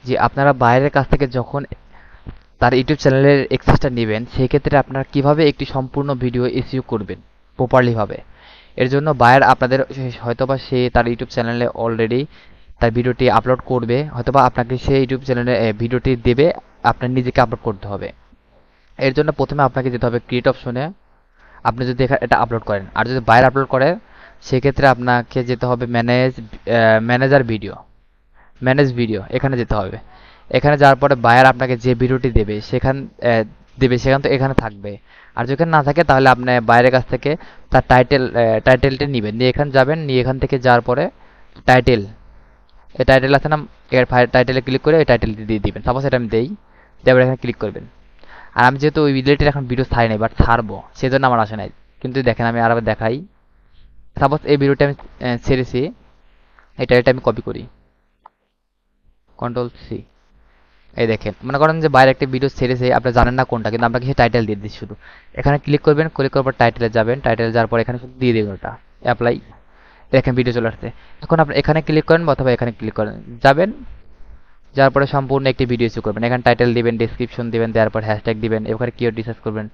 যে আপনারা বাইরের কাছ থেকে যখন তার ইউটিউব চ্যানেলের অ্যাক্সেসটা নেবেন, সেই ক্ষেত্রে আপনারা কিভাবে একটি সম্পূর্ণ ভিডিও এসইও করবেন প্রপারলি ভাবে। এর জন্য বায়ার আপনাদের হয়তোবা সে তার ইউটিউব চ্যানেলে অলরেডি তার ভিডিওটি আপলোড করবে, হয়তোবা আপনাকে সেই ইউটিউব চ্যানেলে ভিডিওটি দেবে, আপনার নিজেকে আপলোড করতে হবে। এর জন্য প্রথমে আপনাকে যেতে হবে ক্রিয়েট অপশনে। আপনি যদি এটা আপলোড করেন, আর যদি বায়ার আপলোড করে, সেক্ষেত্রে আপনাকে যেতে হবে ম্যানেজার ভিডিও, ম্যানেজ ভিডিও, এখানে যেতে হবে। এখানে যাওয়ার পরে বায়ার আপনাকে যে ভিডিওটি দেবে সেখান তো এখানে থাকবে। আর যদি এখানে না থাকে তাহলে আপনি বাইরের কাছ থেকে তার টাইটেলটি নেবেন, নিয়ে এখানে যাবেন, নিয়ে এখান থেকে যাওয়ার পরে টাইটেল, এই টাইটেল আছে না, এর টাইটেলে ক্লিক করে এই টাইটেলটি দিয়ে দিবেন। সাপোজ এটা আমি দেই, তারপরে এখানে ক্লিক করবেন। আর আমি যেহেতু ওই রিলেটেড এখন ভিডিও ছাড়ি নাই, বাট ছাড়বো, সেই জন্য আমার আসে নাই। কিন্তু দেখেন আমি আবার দেখাই। সাপোজ এই ভিডিওটা আমি ছেড়েছি, এই টাইটেলটা আমি কপি করি, কন্ট্রোল C। এই দেখেন, মনে করেন যে বাইরে একটা ভিডিও ছেড়েছে, আপনি জানেন না কোনটা, কিন্তু আপনাকে সেই টাইটেল দিয়ে দিচ্ছি শুধু। এখানে ক্লিক করবেন, ক্লিক করার পর টাইটেলে যাবেন, টাইটেলে যাওয়ার পর এখানে শুধু দিয়ে দেবেন ওটা, অ্যাপ্লাই। দেখেন ভিডিও চলে আসছে। এখন আপনি এখানে ক্লিক করেন অথবা এখানে ক্লিক করেন, যাবেন, যাওয়ার পরে সম্পূর্ণ একটি ভিডিও ইস্যু করবেন। এখানে টাইটেল দিবেন, ডেসক্রিপশন দিবেন, দেওয়ার পর হ্যাশট্যাগ দিবেন, এখানে কিওয়ার্ড রিসার্চ করবেন।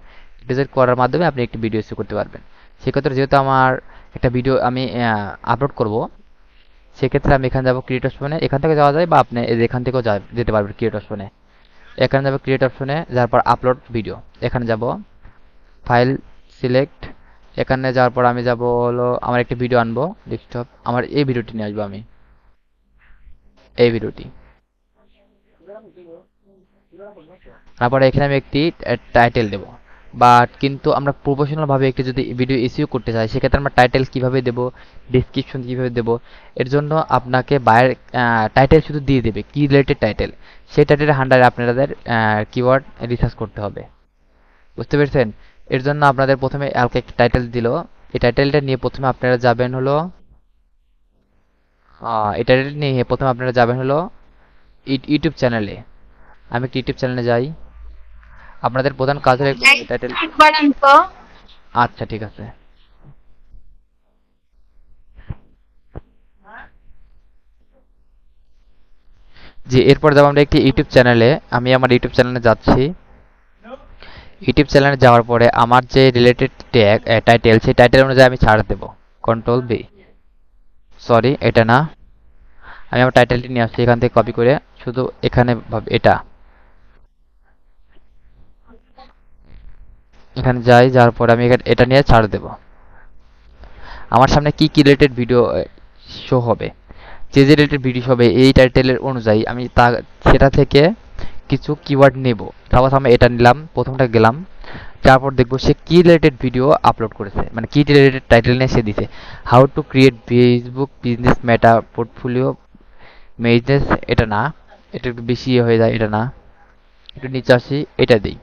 রিসার্চ করার মাধ্যমে আপনি একটি ভিডিও ইস্যু করতে পারবেন। সেক্ষেত্রে যেহেতু আমার একটা ভিডিও আমি আপলোড করব, সেক্ষেত্রে আমি এখানে যাবো ক্রিয়েট অপশনে, এখান থেকে যাওয়া যায় বা আপনি এখান থেকেও যেতে পারবেন ক্রিয়েট অপশনে। এখানে যাবো ক্রিয়েট অপশনে, যাওয়ার পর আপলোড ভিডিও, এখানে যাব, ফাইল সিলেক্ট। এখানে যাওয়ার পর আমি যাব হলো আমার একটি ভিডিও আনবো ডেস্কটপ, আমার এই ভিডিওটি নিয়ে আসবো আমি, এই ভিডিওটি। তারপরে এখানে আমি একটি টাইটেল দেব। বাট কিন্তু আমরা প্রফেশনাল ভাবে একটি যদি ভিডিও ইস্যু করতে চাই, সেক্ষেত্রে আমরা টাইটেল কিভাবে দেব, ডেসক্রিপশন কিভাবে দেব, এর জন্য আপনাকে বাইরের টাইটেল শুধু দিয়ে দেবে, কি রিলেটেড টাইটেল, সেই টাইটেলের আন্ডারে আপনাদের কিওয়ার্ড রিসার্চ করতে হবে। বুঝতে পেরেছেন? এর জন্য আপনাদের প্রথমে হালকা একটা টাইটেল দিল, এই টাইটেলটা নিয়ে প্রথমে আপনারা যাবেন হলো এই টাইটেল নিয়ে প্রথমে আপনারা যাবেন হলো ইউটিউব চ্যানেলে। আমি একটি ইউটিউব চ্যানেলে যাই। আপনাদের প্রধান কাজ হলো টাইটেল। একবার তো। আচ্ছা ঠিক আছে। জি, এরপর যাব আমরা একটি ইউটিউব চ্যানেলে। আমি আমার ইউটিউব চ্যানেলে যাচ্ছি। ইউটিউব চ্যানেলে যাওয়ার পরে আমার যে রিলেটেড ট্যাগ টাইটেল, সেই টাইটেল অনুযায়ী আমি ছাড় দেব, কন্ট্রোল B। সরি, এটা না, আমি আমার টাইটেলটি নিয়ে আসছি এখান থেকে কপি করে, শুধু এখানে এটা, এখানে যাই, যাওয়ার পরে আমি এটা নিয়ে ছাড় দেব। আমার সামনে কি কি রিলেটেড ভিডিও শো হবে, যে যে রিলেটেড ভিডিও হবে এই টাইটেলের অনুযায়ী আমি সেটা থেকে কিছু কিওয়ার্ড নেব। সাপোজ আমি এটা নিলাম, প্রথমটা গেলাম, তারপর দেখবো সে কি রিলেটেড ভিডিও আপলোড করেছে, মানে কি রিলেটেড টাইটেল নিয়ে সে দিছে। How to create Facebook business meta portfolio business, এটা না, এটা একটু বেশি হয়ে যায়, এটা না, একটু নিচে আসি, এটা দিই।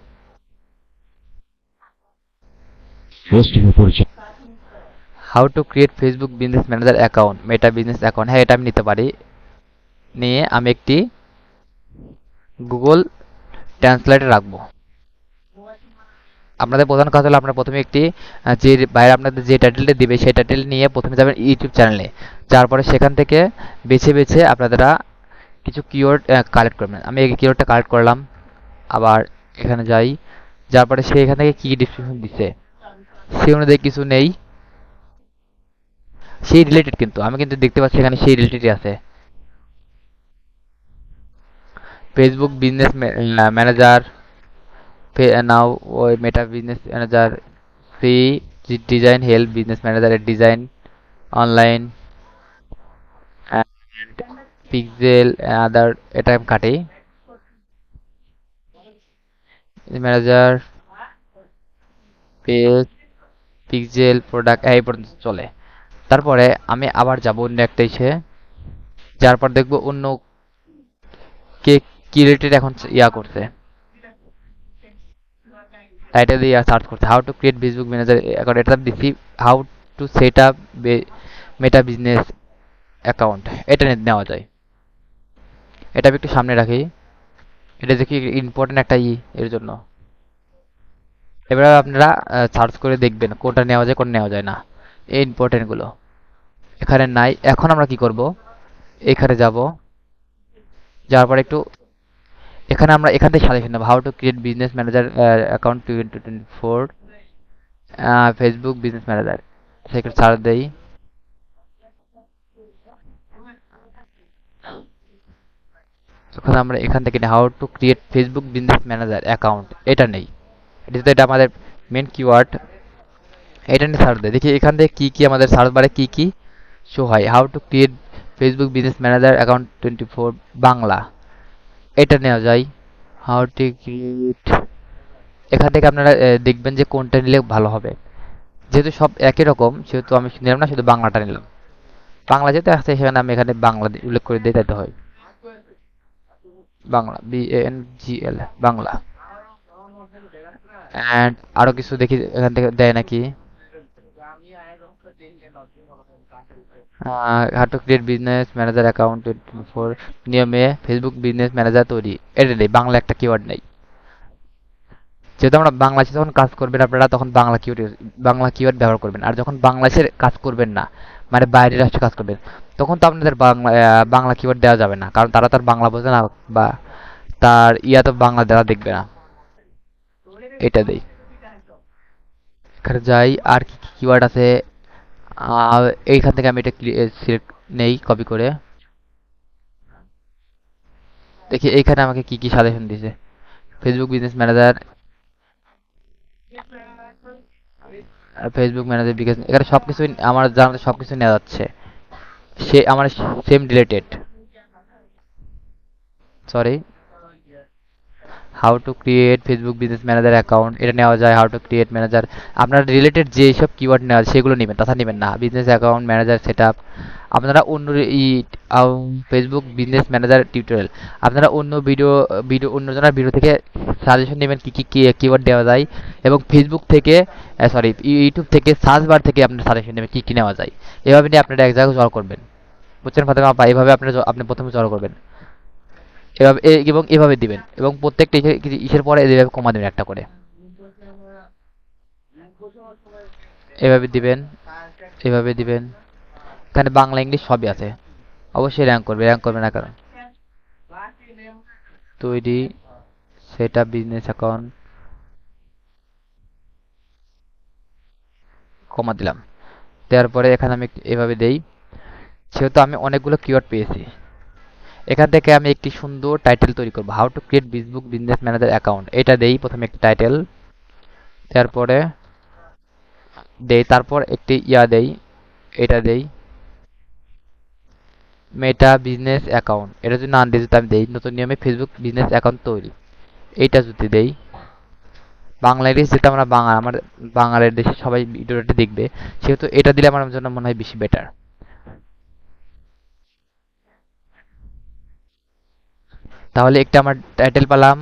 How to create Facebook business manager account, meta business account, হ্যাঁ এটা আমি নিতে পারি। নিয়ে আমি একটি গুগল ট্রান্সলেটে রাখবো। আপনাদের প্রধান কাজ হলো আপনারা প্রথমে একটি যে বাইরে আপনাদের যে টাইটেলটা দিবে সেই টাইটেল নিয়ে প্রথমে যাবেন ইউটিউব চ্যানেলে। তারপরে সেখান থেকে বেছে বেছে আপনারা কিছু কিওয়ার্ড কালেক্ট করবেন। আমি এই কিওয়ার্ডটা কালেক্ট করলাম, আবার এখানে যাই, যার পরে সে এখান থেকে কি ডিসক্রিপশন দিছে সেই অনুযায়ী কিছু নেই, সেই রিলেটেড, কিন্তু আমি কিন্তু দেখতে পাচ্ছি এখানে সেই রিলেটেডই আছে। ফেসবুক বিজনেস ম্যানেজার, নাও ওই মেটা business manager, free design help business ম্যানেজারের ডিজাইন অনলাইন অ্যান্ড পিক্সেল আদার, এটা আমি কাটি, ম্যানেজার পেজ পিক্সেল প্রোডাক্ট এই পর্যন্ত চলে। তারপরে আমি আবার যাব অন্য একটা ইসে, যার পর দেখবো অন্য কে কি রিলেটেড এখন করছে, টাইটেল দিয়ে সার্চ করছে how to create Facebook manager account, এটা দিচ্ছি how to set up meta business account, এটা নেওয়া যায়। এটা আমি একটু সামনে রাখি, এটা দেখি ইম্পর্টেন্ট একটা এর জন্য। এবার আপনারা সার্চ করে দেখবেন কোনটা নেওয়া যায় কোনটা নেওয়া যায় না, এই ইম্পর্টেন্ট গুলো এখানে নাই। এখন আমরা কি করব, এখানে যাব, যাওয়ার পরে একটু এখানে আমরা এখান থেকে সাজেশন নেবো, how to create business manager account 2024 Facebook business manager, সেখানে সার্চ দেই। এখন আমরা এখান থেকে how to create Facebook business manager account এটা নেই, এটা আমাদের মেন কিওয়ার্ড। এটা নিয়ে সার্চ দেয়, দেখি এখান থেকে কি কি আমাদের সার্চ বারে কি কি শো হয়। How to create Facebook business manager account 24 Bangla, এটা নেওয়া যায়। হাউ টু ক্রিয়েট, এখান থেকে আপনারা দেখবেন যে কোনটা নিলে ভালো হবে। যেহেতু সব একই রকম সেহেতু আমি নিলাম না, শুধু বাংলাটা নিলাম। বাংলা যেহেতু আছে সেখানে আমি এখানে বাংলা উল্লেখ করে দিই, তাই তো হয় বাংলা, BANGL বাংলা। অ্যান্ড আরো কিছু দেখি এখান থেকে দেয় নাকি। How to create business manager account 24 নিয়মে ফেসবুক বিজনেস ম্যানেজার তৈরি, এটা নেই, বাংলা একটা কিওয়ার্ড নেই। যেহেতু আমরা বাংলাদেশে যখন কাজ করবেন আপনারা তখন বাংলা কিওয়ার্ড ব্যবহার করবেন। আর যখন বাংলাদেশের কাজ করবেন না, মানে বাইরের রাষ্ট্রে কাজ করবেন, তখন তো আপনাদের বাংলা কিওয়ার্ড দেওয়া যাবে না, কারণ তারা তার বাংলা বোঝে না, বা তার তো বাংলা দেওয়া দেখবে না। এটা দেই, এখানে যাই আর কি কি কিওয়ার্ড আছে। এইখান থেকে আমি এটা সিলেক্ট নেই কপি করে, দেখি এইখানে আমাকে কি কি সাজেশন দিয়েছে। Facebook business manager, Facebook manager bKash, এখানে সবকিছু আমার জানাতে সবকিছু নেওয়া যাচ্ছে, সে আমার same related. Sorry, how to create Facebook business manager account এটা নেওয়া যায়। হাউ টু ক্রিয়েট ম্যানেজার, আপনার রিলেটেড যে সব কিওয়ার্ড নেওয়া সেগুলো নেবেন, তাছাড়া নেবেন না। Business account manager set up, আপনারা অন্য ফেসবুক বিজনেস ম্যানেজার টিউটোরিয়াল, আপনারা অন্য অন্যজনের ভিডিও থেকে সাজেশন নেবেন কি কি কিওয়ার্ড দেওয়া যায়, এবং ফেসবুক থেকে সরি ইউটিউব থেকে সার্চ বার থেকে আপনার সাজেশন নেবেন কি কি নেওয়া যায়। এভাবে নিয়ে আপনারা এক জায়গায় জড়ো করবেন, বুঝছেন ফাতেমা আপা? এভাবে আপনি প্রথমে জড়ো করবেন, এভাবে এবং এভাবে দিবেন, এবং প্রত্যেকটা ইসের পরে এভাবে কমা দিবেন একটা করে, এভাবে দিবেন, এভাবে দিবেন। এখানে বাংলা ইংলিশ সবই আছে, অবশ্যই র্যাঙ্ক করবে না কারণ তৈরি সেট আপ বিজনেস অ্যাকাউন্ট কমা দিলাম। দেওয়ার পরে এখানে আমি এভাবে দেই, সেহেতু আমি অনেকগুলো কিওয়ার্ড পেয়েছি। এখান থেকে আমি একটি সুন্দর টাইটেল তৈরি করবো, how to create Facebook business manager account, এটা দেই প্রথমে একটি টাইটেল। তারপরে তারপর একটি দেই, এটা দেই মেটা বিজনেস অ্যাকাউন্ট, এটা যদি নাম দিয়ে যদি আমি দেই নতুন নিয়মে ফেসবুক বিজনেস অ্যাকাউন্ট তৈরি, এইটা যদি দেই। বাংলাদেশ যেটা আমরা আমার বাঙালির দেশে সবাই ভিডিওটা দেখবে, সেহেতু এটা দিলে আমার জন্য মনে হয় বেশি বেটার। তাহলে একটা আমার টাইটেল পেলাম,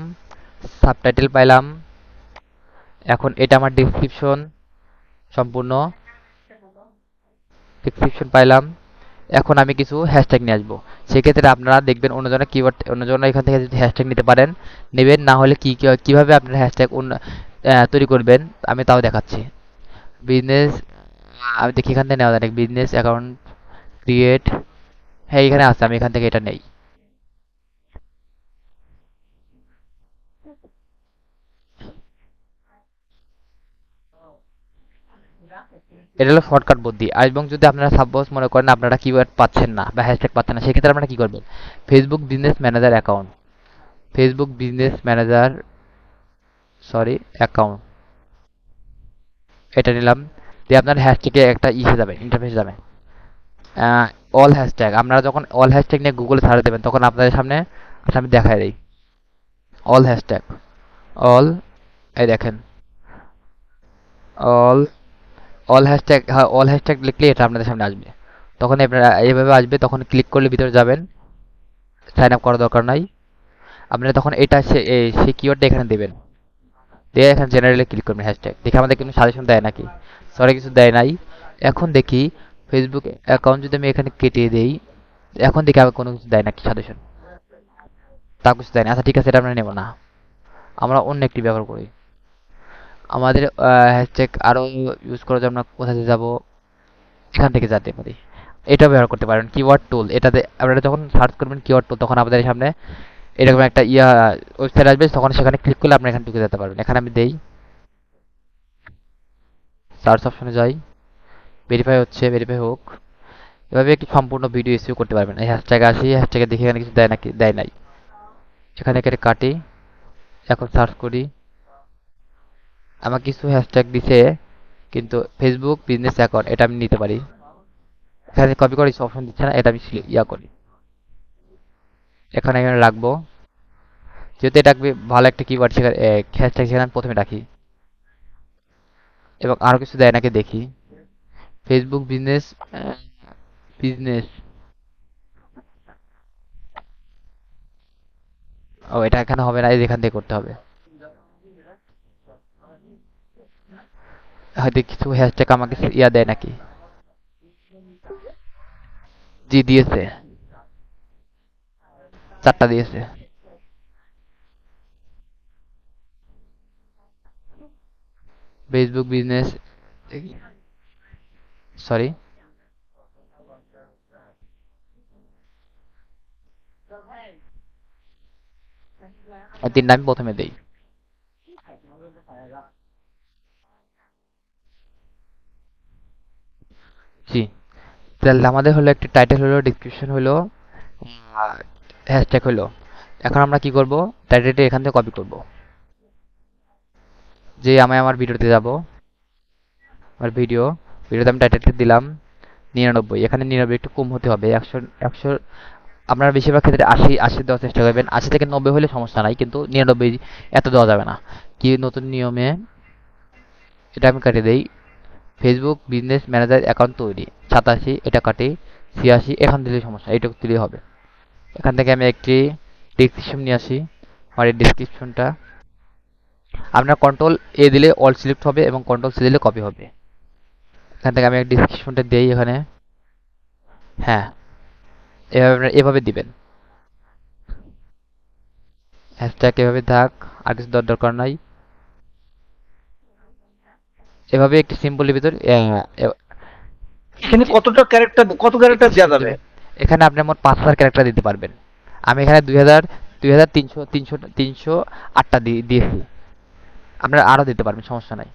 সাবটাইটেল পাইলাম, এখন এটা আমার ডেসক্রিপশন, সম্পূর্ণ ডেসক্রিপশন পাইলাম। এখন আমি কিছু হ্যাশট্যাগ নিয়ে আসবো, সেক্ষেত্রে আপনারা দেখবেন অন্যজনের কিওয়ার্ড অন্যজনের এখান থেকে যদি হ্যাশট্যাগ নিতে পারেন নেবেন, না হলে কিভাবে আপনারা হ্যাশট্যাগ তৈরি করবেন আমি তাও দেখাচ্ছি। বিজনেস, আমি দেখি এখান থেকে নেওয়া যায় নাকি, বিজনেস অ্যাকাউন্ট ক্রিয়েট, হ্যাঁ এখানে আছে, আমি এখান থেকে এটা নেই। এটা হলো শর্টকাট বুদ্ধি। আর এবং যদি আপনারা সাপোজ মনে করেন আপনারা কিওয়ার্ড পাচ্ছেন না বা হ্যাশট্যাগ পাচ্ছেন না, সেক্ষেত্রে আপনারা কি করবেন, Facebook business manager account, Facebook business manager sorry account, এটা নিলাম। দিয়ে আপনার হ্যাশট্যাগে একটা ইসে যাবে, ইন্টারফেসে যাবে, অল হ্যাশট্যাগ। আপনারা যখন অল হ্যাশট্যাগ নিয়ে গুগলে সার্চ দেবেন তখন আপনাদের সামনে আমি দেখাই দিই অল হ্যাশট্যাগ, অল, এই দেখেন অল, অল হ্যাশট্যাগ, হ্যাঁ অল হ্যাশট্যাগ লিখলে এটা আপনাদের সামনে আসবে। তখন আপনারা এইভাবে আসবে, তখন ক্লিক করলে ভিতরে যাবেন, সাইন আপ করার দরকার নাই। আপনারা তখন এটা সেই কিওয়ার্ডটা এখানে দেবেন, দিয়ে এখানে জেনারেলে ক্লিক করবেন হ্যাশট্যাগ, দেখে আমাদের কোনো সাজেশন দেয় নাকি, সরি কিছু দেয় নাই। এখন দেখি ফেসবুক অ্যাকাউন্ট যদি আমি এখানে কেটে দেই, এখন দেখি আবার কোনো কিছু দেয় নাকি সাজেশন, তা কিছু দেয় না। আচ্ছা ঠিক আছে, এটা আমরা নেব না, আমরা অন্য একটি ব্যবহার করি। আমাদের হ্যাশট্যাগ আরো ইউজ করার জন্য আমরা কোথায় যাব, এখান থেকে যেতে পারি। এটা ব্যবহার করতে পারেন কিওয়ার্ড টুল। এটাতে আপনারা যখন সার্চ করবেন কিওয়ার্ড টুল, তখন আপনাদের সামনে এরকম একটা ওয়েবসাইট আসবে, তখন সেখানে ক্লিক করলে আপনি এখানে ঢুকে যেতে পারবেন। এখানে আমি দেই, সার্চ অপশনে যাই, ভেরিফাই হচ্ছে, ভেরিফাই হোক। এভাবে একটি সম্পূর্ণ ভিডিও এসইও করতে পারবেন। এই হ্যাশট্যাগ আসি, হ্যাশট্যাগে দেখি এখানে কিছু দেয় নাকি, দেয় নাই। এখানে কেটে কাটি, এখন সার্চ করি। আমার কিছু হ্যাশট্যাগ দিছে, কিন্তু ফেসবুক বিজনেস অ্যাকাউন্ট এটা আমি নিতে পারি। এখানে কপি করে অপশন দিচ্ছে না, এটা আমি করি। এখানে এখানে রাখবো, যেহেতু এটা ভালো একটা কিওয়ার্ড, সেখানে হ্যাশট্যাগ সেখানে আমি প্রথমে রাখি। এবং আরো কিছু দেয় নাকি দেখি। ফেসবুক বিজনেস, বিজনেস, ও এটা এখানে হবে না, এই যে এখান থেকে করতে হবে। হয়তো কিছু হ্যাশট্যাগ আমাকে দেয় নাকি। জি দিয়েছে, 4টা দিয়েছে। ফেসবুক বিজনেস, সরি, 3টা আমি প্রথমে দেই। জি, তাহলে আমাদের হলো একটা টাইটেল হলো, ডিসক্রিপশন হলো, হ্যাশট্যাগ হলো। এখন আমরা কি করব, টাইটেলটা এখান থেকে কপি করব। যে আমি আমার ভিডিওতে যাব, আমার ভিডিওতে আমি টাইটেলটা দিলাম 99। এখানে 99 একটু কম হতে হবে, 100, 100। আপনারা বেশিরভাগ ক্ষেত্রে 80 দেওয়ার চেষ্টা করবেন। 80 থেকে 90 হলে সমস্যা নাই, কিন্তু 99 এত দেওয়া যাবে না। কি নতুন নিয়মে, এটা আমি কেটে দেই। ফেসবুক বিজনেস ম্যানেজার অ্যাকাউন্ট তৈরি 87, এটা কাটি 86, এখান দিলে সমস্যা, এইটুকু দিলেই হবে। এখান থেকে আমি একটি ডেসক্রিপশন নিয়ে আসি। আমার এই ডেসক্রিপশনটা আপনার কন্ট্রোল এ দিলে অল সিলেক্ট হবে, এবং কন্ট্রোল সি দিলে কপি হবে। এখান থেকে আমি এক ডেসক্রিপশনটা দেই এখানে। হ্যাঁ, এভাবে আপনারা এভাবে দিবেন। হ্যাশট্যাগ এভাবে থাক, আর কিছু দরকার নাই। এভাবে একটি সিম্বলের ভিতর এখানে কত একটি ক্যারেক্টার দেওয়া সিম্বল যাবে? দেবেন। এখানে আপনি মোট 5,000 ক্যারেক্টার দিতে পারবেন। আমি এখানে 300 দিয়েছি। আপনারা আরো দিতে পারবেন, সমস্যা নাই।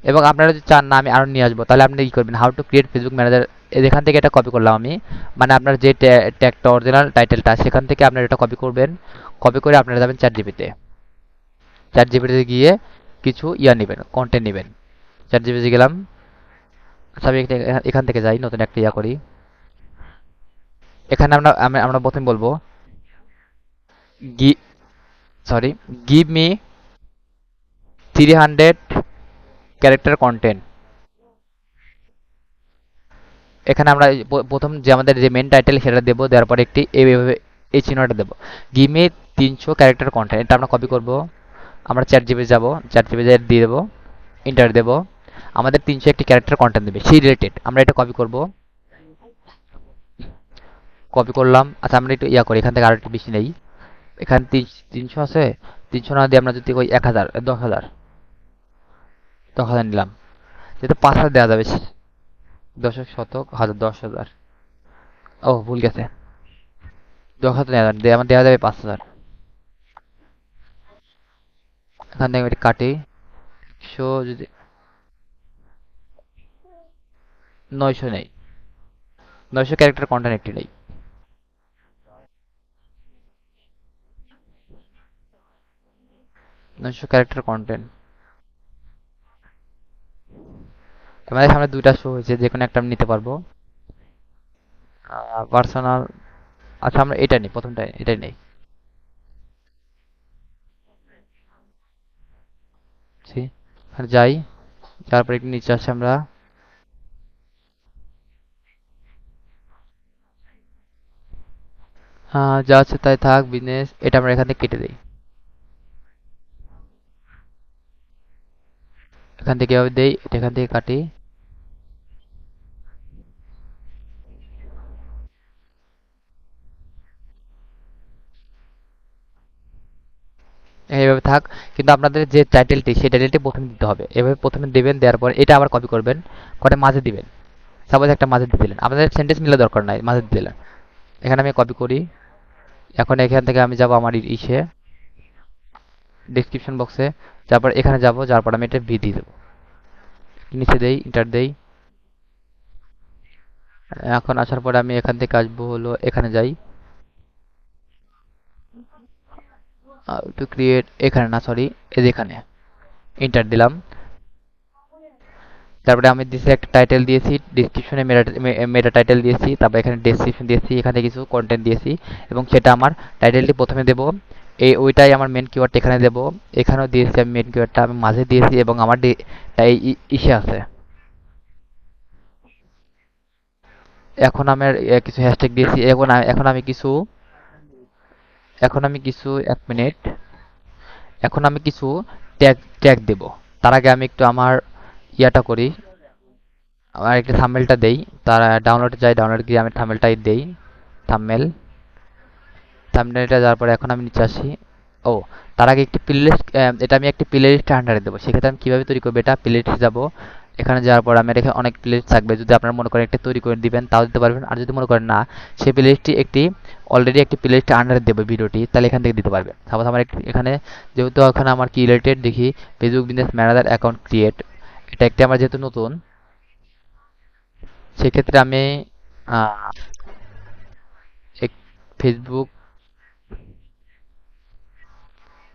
এবং আপনারা যদি চান না আমি আরো নিয়ে আসবো, তাহলে আপনি কি করবেন, how to create Facebook manager, এখান থেকে এটা কপি করলাম আমি। মানে আপনার যে ট্যাগটা, অরিজিনাল টাইটেলটা, সেখান থেকে আপনারা এটা কপি করবেন। কপি করে আপনারা যাবেন চ্যাট জিপিতে। চ্যাট জিপিতে গিয়ে কিছু নেবেন, কন্টেন্ট নেবেন। চ্যাট জিপিতে গেলাম। আচ্ছা, আমি এখান থেকে যাই, নতুন একটা করি। এখানে আমরা প্রথমে বলবো, গি sorry, give me 300 character content. এখানে আমরা প্রথম যে আমাদের যে মেন টাইটেল সেটা দেবো, দেওয়ার পরে একটি এইভাবে এই চিহ্নটা দেবো, গিভ মি 300 ক্যারেক্টার কন্টেন্ট। এটা আমরা কপি করব। আমরা চ্যাট জিপিতে যাবো, চ্যাট জিপিতে দিয়ে দেবো, এন্টার দেবো। আমাদের 300 একটি ক্যারেক্টার কন্টেন্ট দেবে, সেই রিলেটেড আমরা এটা কপি করব। কপি করলাম। আচ্ছা, আমরা একটু করি, এখান থেকে আরো একটু বেশি নেই। এখানে 300 আছে, 300 না দিয়ে আমরা যদি ওই 1000, 10,000, 10,000 নিলাম। যেহেতু 5,000 দেওয়া যাবে, দশক, শতক, হাজার, 10,000। ও ভুল গেছে, 10,000 নেওয়া যাবে, আমার দেওয়া যাবে 5,000। এখান থেকে আমি এটা কাটি। 100 যদি 900 নেই, 900 ক্যারেক্টার কন্টেন্ট একটি নেই। 900 ক্যারেক্টার কন্টেন্ট, আমাদের সামনে দুইটা শো হয়েছে, যে কোনো একটা আমি নিতে পারবো। পার্সোনাল, আচ্ছা আমরা এটা নিই, প্রথমটা এটাই নেই। এখানে যাই, তারপর একটু নিচে আসি আমরা। যা আছে তাই থাক, বিজনেস, এটা আমরা এখান থেকে কেটে দিই। এখান থেকে এভাবে দেই, এটা এখান থেকে কাটি। এইভাবে থাক। কিন্তু আপনাদের যে টাইটেলটি, সেই টাইটেলটি প্রথমে দিতে হবে। এভাবে প্রথমে দেবেন, দেওয়ার পর এটা আবার কপি করবেন, করে মাঝে দিবেন। সাপোজ একটা মাঝে দিয়ে দিলেন, আপনাদের সেন্টেন্স মিলে দরকার নাই, মাঝে দিয়ে দিলেন। এখানে আমি কপি করি। এখন এখান থেকে আমি যাব আমার ইসে ডিসক্রিপশন বক্সে, তারপর এখানে যাব, যাওয়ার পর আমি এটা ভি দিয়ে দেবো, নিচে দেই, ইন্টার দেই। এখন আসার পরে আমি এখান থেকে আসবো হলো, এখানে যাই, টু ক্রিয়েট, এখানে না সরি, এই যে এখানে ইন্টার দিলাম। তারপরে আমি দিয়েছি একটা টাইটেল দিয়েছি, ডিসক্রিপশনে মেটা টাইটেল দিয়েছি, তারপর এখানে ডেসক্রিপশন দিয়েছি, এখানে কিছু কন্টেন্ট দিয়েছি, এবং সেটা আমার টাইটেলটি প্রথমে দেব, ওইটাই আমার মেন কিওয়ার্ড এখানে দেব। এখানেও দিয়েছি আমি মেন কিওয়ার্ডটা আমি মাঝে দিয়েছি, এবং আমার ইসে আছে। এখন আমার কিছু হ্যাশট্যাগ দিয়েছি। এখন আমি কিছু 1 মিনিট, এখন আমি কিছু ট্যাগ ট্যাগ দেব। তার আগে আমি একটু আমার ইয়াটা করি, আমার একটা থাম্বনেলটা দেই। তার ডাউনলোডে যাই, ডাউনলোড গিয়ে আমি থাম্বনেলটাই দেই, থাম্বনেল। থাম্বনেলটা যাওয়ার পরে এখন আমি নিচে আসি। ও, তার আগে একটি প্লেলিস্ট, এটা আমি একটি প্লেলিস্টের আন্ডারে দেবো। সেক্ষেত্রে আমি কীভাবে তৈরি করবো, এটা প্লেলিস্টে যাব। এখানে যাওয়ার পর আমার এখানে অনেক প্লেলিস্ট থাকবে, যদি আপনারা মনে করেন একটা তৈরি করে দিবেন তাও দিতে পারবেন, আর যদি মনে করেন না সেই প্লেলিস্টটি অলরেডি একটি প্লেলিস্টের আন্ডারে দেবে ভিডিওটি, তাহলে এখান থেকে দিতে পারবেন। সাপোজ আমার এখানে যেহেতু এখানে আমার কি রিলেটেড দেখি, Facebook business manager account create, এটা একটি আমার যেহেতু নতুন, সেক্ষেত্রে আমি ফেসবুক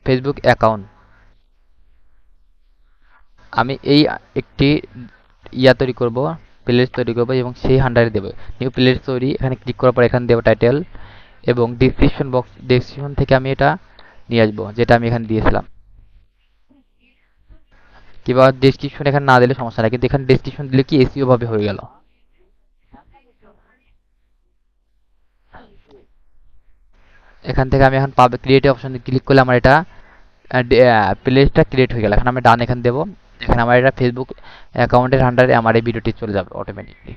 ফেসবুক অ্যাকাউন্ট, আমি এই একটি তৈরি করব, প্লেলিস্ট তৈরি করব, এবং সেই আন্ডারে দেবো নিউ প্লেলিস্ট তৈরি। এখানে ক্লিক করার পর এখানে দেবো টাইটেল, এবং ডেসক্রিপশন থেকে আমি এটা নিয়ে আসবো, যেটা আমি এখানে দিয়েছিলাম। কিংবা ডেসক্রিপশন এখানে না দিলে সমস্যা নাই, কিন্তু এখানে ডেসক্রিপশন দিলে কি এসইও ভাবে হয়ে গেল। এখান থেকে আমি এখন পাবে ক্রিয়েট অপশন ক্লিক করলে আমার এটা প্লেলিস্টটা ক্রিয়েট হয়ে গেল। এখন আমি ডান এখানে দেবো, এখানে আমার এটা ফেসবুক অ্যাকাউন্টের আন্ডারে আমার এই ভিডিওটি চলে যাবে অটোমেটিকলি।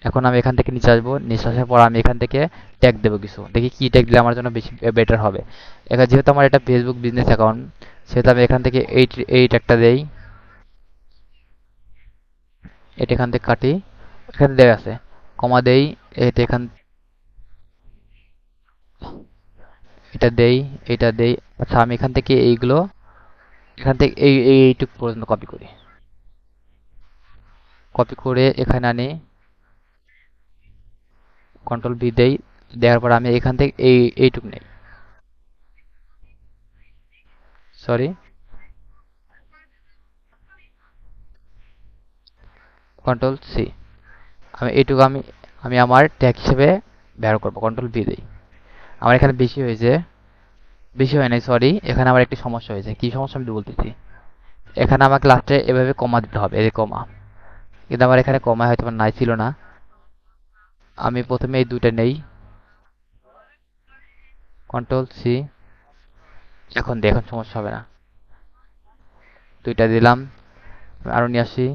এখন আমি এখান থেকে নিচে আসবো, নিচে আসার পর আমি এখান থেকে ট্যাগ দেবো কিছু, দেখি কি ট্যাগ দিলে আমার জন্য বেশি বেটার হবে। এখানে যেহেতু আমার এটা ফেসবুক বিজনেস অ্যাকাউন্ট, সেহেতু আমি এখান থেকে এই ট্যাগটা দেই, এটা এখান থেকে কাটি, এখানে দেওয়া আছে, কমা দেই, এটা এটা দেই, এটা দেই। আচ্ছা, আমি এখান থেকে এখান থেকে এইটুকু পর্যন্ত কপি করি, কপি করে এখানে আনি, কন্ট্রোল ভি দেই, দেওয়ার পর আমি এখান থেকে এইটুকু নেই, সরি, কন্ট্রোল সি, আমি এইটুকু আমি আমি আমার ট্যাগ হিসেবে ব্যবহার করবো, কন্ট্রোল ভি দেই। আমার এখানে বেশি হয়েছে, বেশি হয় নাই সরি, এখানে আমার একটি সমস্যা হয়েছে। কি সমস্যা আমি বলতেছি, এখানে আমাকে লাস্টে এভাবে কমা দিতে হবে, এই যে কমা, কিন্তু আমার এখানে কমা হয়তো নাই, ছিল না। আমি প্রথমে এই দুইটা নেই, কন্ট্রোল সি, এখন সমস্যা হবে না, দুইটা দিলাম, আরো নিয়ে আসি,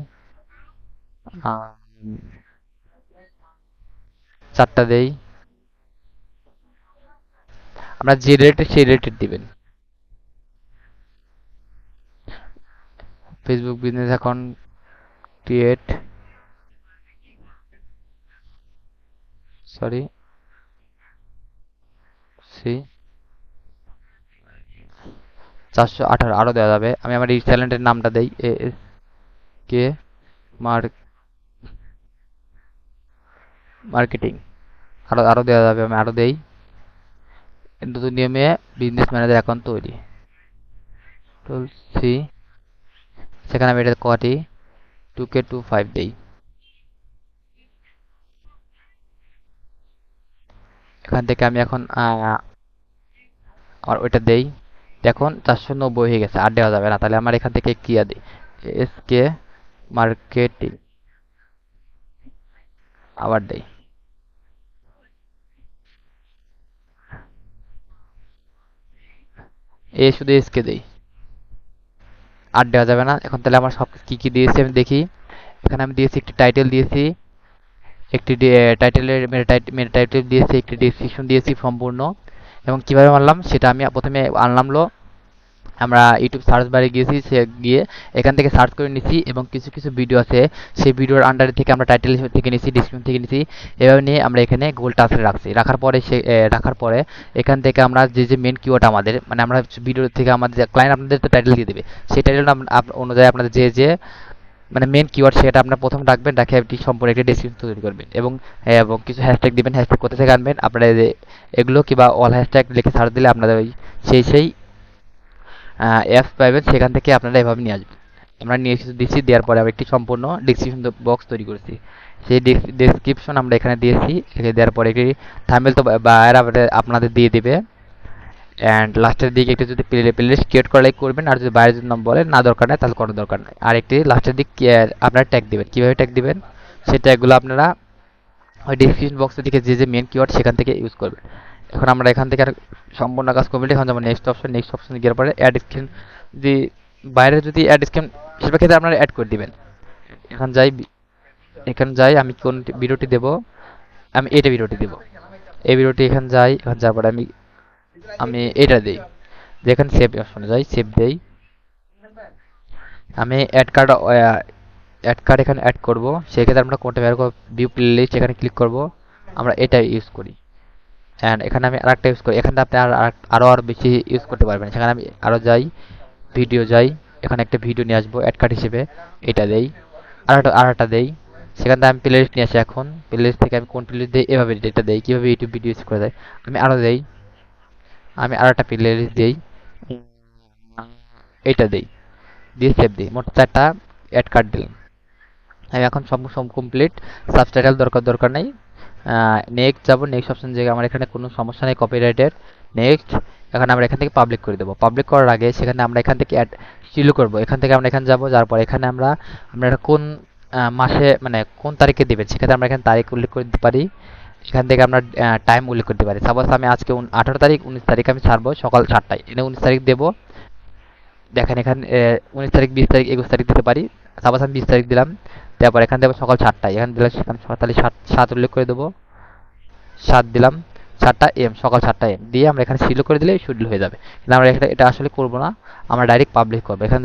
চারটা দেই। আমরা যে রিলেটেড সেই রিলেটেড দিবেন। Facebook business account create, sorry, C 418 আরো দেওয়া যাবে। আমি আমার এই চ্যানেলের নামটা দেই, এস কে মার্কেটিং, আরো আরো দেওয়া যাবে, আমি আরো দেই। নতুন নিয়মে বিজনেস ম্যানেজার অ্যাকাউন্ট তৈরি, কন্ট্রোল সি, সেখানে আমি এটা কটি 2K25 দেই। এখান থেকে আমি এখন আমার ওইটা দেই, দেখুন 490 হয়ে গেছে, আর দেওয়া যাবে না। তাহলে আমার এখান থেকে ক্রিয়া দিই, এস কে মার্কেটিং, আবার দেই, শুধু এস কে দেই, আর দেওয়া যাবে না। এখন তাহলে আমার সব কি কি দিয়েছি আমি দেখি। এখানে আমি দিয়েছি একটি টাইটেল দিয়েছি, একটি টাইটেলের মেটা টাইটেল দিয়েছি, একটি ডেসক্রিপশন দিয়েছি সম্পূর্ণ, এবং কিভাবে আনলাম সেটা আমি প্রথমে আনলাম আমরা ইউটিউব সার্চ বারে গিয়েছি, সে গিয়ে এখান থেকে সার্চ করে নিছি এবং কিছু কিছু ভিডিও আছে সেই ভিডিওর আন্ডারে থেকে আমরা টাইটেল থেকে নিছি, ডিসক্রিপশন থেকে নিছি, এভাবে নিয়ে আমরা এখানে গুগল টার্সে রাখছি। রাখার পরে এখান থেকে আমরা যে যে মেন কিওয়ার্ড আমাদের মানে আমরা ভিডিও থেকে আমাদের ক্লায়েন্ট আপনাদের তো টাইটেল দিয়ে দেবে, সেই টাইটেলটা অনুযায়ী আপনাদের যে যে মানে মেন কিওয়ার্ড সেটা আপনার প্রথম রাখবেন, রাখে একটি সম্পূর্ণ একটি ডেসক্রিপশন তৈরি করবেন এবং এবং কিছু হ্যাশট্যাগ দিবেন। হ্যাশট্যাগ কোথা থেকে আনবেন আপনারা এগুলো কিংবা অল হ্যাশট্যাগ লিখে সার্চ দিলে আপনাদের ওই সেই অ্যাপস পাবেন, সেখান থেকে আপনারা এভাবে নিয়ে আসবেন। আমরা নিয়ে এসে দিচ্ছি, দেওয়ার পরে আমরা একটি সম্পূর্ণ ডেসক্রিপশন বক্স তৈরি করেছি। সেই ডেসক্রিপশন আমরা এখানে দিয়েছি, দেওয়ার পরে একটি থাম্বনেল তো বায়ার আপনাদের দিয়ে দিবে। অ্যান্ড লাস্টের দিকে একটু যদি প্লেলিস্ট ক্রিয়েট করা করবেন, আর যদি বাইরে যদি নাম বলে না দরকার নেই তাহলে কোনো দরকার নেই। আর একটি লাস্টের দিক আপনারা ট্যাগ দিবেন। কীভাবে ট্যাগ দিবেন সেই ট্যাগগুলো আপনারা ওই ডেসক্রিপশন বক্সের দিকে যে যে মেন কিওয়ার্ড সেখান থেকে ইউজ করবেন। এখন আমরা এখান থেকে আর সম্পূর্ণ কাজ কমপ্লিট। এখন যেমন নেক্সট অপশন গিয়ে পরে অ্যাড স্ক্রিন, যদি বাইরে যদি অ্যাড স্ক্রিন সেটার ক্ষেত্রে আপনারা অ্যাড করে দিবেন। এখানে যাই আমি কোন ভিডিওটি দেব, আমি এটা ভিডিওটি দেব। এই ভিডিওটি এখানে যাই, এখানে যাওয়ার পরে আমি আমি এটা দিই, যেখানে সেভ অপশনে যাই, সেভ দেই। আমি অ্যাড কার্ড এখানে অ্যাড করব, সেক্ষেত্রে আমরা কোনটা বের করব, ভিউ প্লেলিস্ট এখানে ক্লিক করব, আমরা এটা ইউজ করি। অ্যান্ড এখানে আমি আরেকটা ইউজ করি, এখানে আপনি আরও বেশি ইউজ করতে পারবেন। সেখানে আমি আরও যাই, ভিডিও যাই, এখানে একটা ভিডিও নিয়ে আসবো অ্যাড কার্ড হিসেবে, এটা দেই। আর একটা দেই, সেখান থেকে আমি প্লে লিস্ট নিয়ে আসি। এখন প্লে লিস্ট থেকে আমি কোন প্লে লিস্ট দিই, এভাবে এটা দেই, কীভাবে ইউটিউব ভিডিও ইউজ করে দেয়। আমি আরও দেই, আমি আর একটা প্লে লিস্ট দিই, এটা দেই, দিয়ে সেভ দিই। মোট 4টা অ্যাড কার্ড দিলাম। আমি এখন সব কমপ্লিট। সাবটাইটেল দরকার নেই। নেক্সট যাব, নেক্সট অপশন জায়গায় আমার এখানে কোনো সমস্যা নেই কপিরাইটের। নেক্সট, এখন আমরা এখান থেকে পাবলিক করে দেবো। পাবলিক করার আগে সেখানে আমরা এখান থেকে অ্যাড শুরু করবো। এখান থেকে আমরা এখানে যাবো, যাওয়ার পর এখানে আমরা এটা কোন মাসে মানে কোন তারিখে দেবেন সেক্ষেত্রে আমরা এখানে তারিখ উল্লেখ করে দিতে পারি। এখান থেকে আমরা টাইম উল্লেখ করতে পারি। সাপোজ আমি আজকে 18 তারিখ, 19 তারিখ আমি ছাড়বো সকাল 7টায়, এনে 19 তারিখ দেবো। দেখেন এখানে 19 তারিখ, 20 তারিখ, 21 তারিখ দিতে পারি। সাপোজ আমি 20 তারিখ দিলাম, তারপর এখান থেকে সকাল 7টায়, এখানে দিলাম সেখানে তাহলে 7 উল্লেখ করে দেবো। 7 দিলাম, 7টা এম, সকাল 7টা এম দিয়ে আমরা এখানে শিডিউল করে দিলে শিডিউল হয়ে যাবে। কিন্তু আমরা এটা আসলে করবো না, আমরা ডাইরেক্ট পাবলিক করবো। এখানে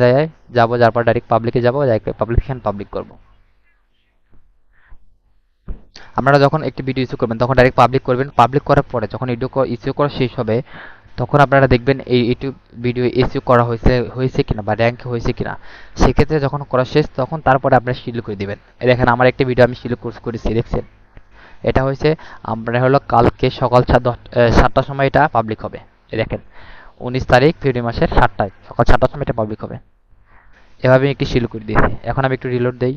যাবো, যার পর ডাইরেক্ট পাবলিকে যাবো, পাবলিকেশন পাবলিক করবো। আপনারা যখন একটি ভিডিও ইস্যু করবেন তখন ডাইরেক্ট পাবলিক করবেন। পাবলিক করার পরে যখন ভিডিও ইস্যু করা শেষ হবে তখন আপনারা দেখবেন এই ইউটিউব ভিডিও ইস্যু করা হয়েছে কিনা বা র্যাঙ্ক হয়েছে কিনা। সেক্ষেত্রে যখন করা শেষ তখন তারপরে আপনারা শিডিউল করে দিবেন। দেখেন আমার একটি ভিডিও আমি শিডিউল করেছি, দেখছেন এটা হয়েছে। আমরা হলো কালকে সকাল 7টার সময় এটা পাবলিক হবে। দেখেন 19 তারিখ ফেব্রুয়ারি মাসের 7টায়, সকাল 7টার সময় এটা পাবলিক হবে। এভাবে একটি শিডিউল করে দিয়েছি। এখন আমি একটু রিলোড দেই,